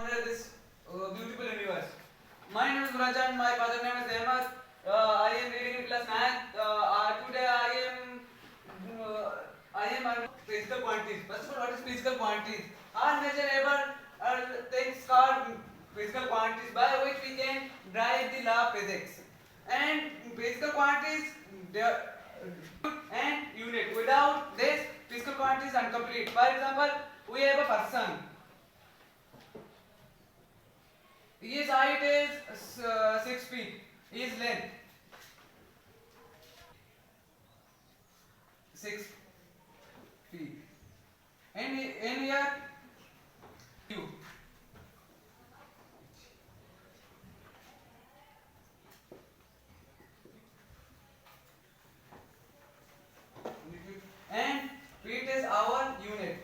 this beautiful universe. My name is Rajan. My father name is Ahmed. I am reading in class 9th. Today I am on physical quantities. First of all, what is physical quantities? Are measurable things called physical quantities by which we can derive the law of physics. And physical quantities they are and unit. Without this, physical quantities is incomplete. For example, we have a person. His height is 6 feet. His length 6 feet. And here Q. And feet is our unit.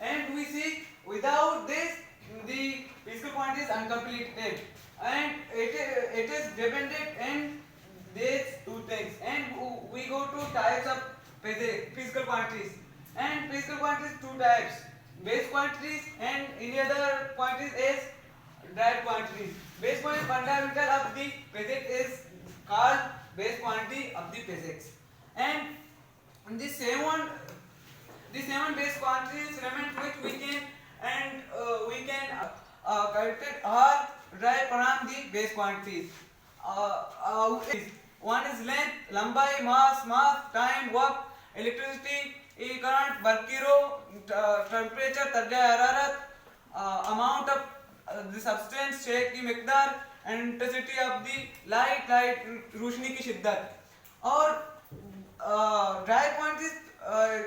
And we see without this the physical quantity is uncompleted, and it is dependent in these two things. And we go to types of physical quantities. And physical quantities two types: base quantities and any other quantities is derived quantities. Base quantity fundamental of the physics is called base quantity of the physics. And the seven base quantities remain which we can calculate or derive from the base quantities. One is length, lambai, mass, time, work, electricity, current, mercury, temperature, tarja hararat, amount of the substance, shake की मिकदार, and intensity of the light, रोशनी की शिद्दत. और dry quantities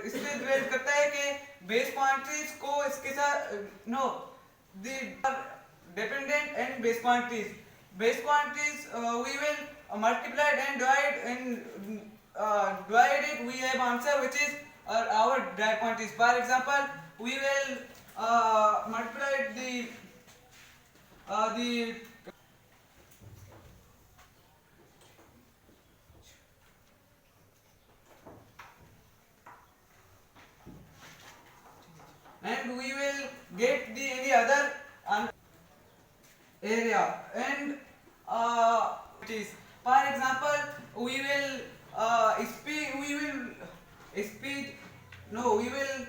इससे relate करता है कि base quantities को इसके साथ know the dependent and base quantities we will multiply and divide it, we have answer which is our dry quantities. For example, we will multiply the and we will get the any other area. And it is, for example, we will speed no we will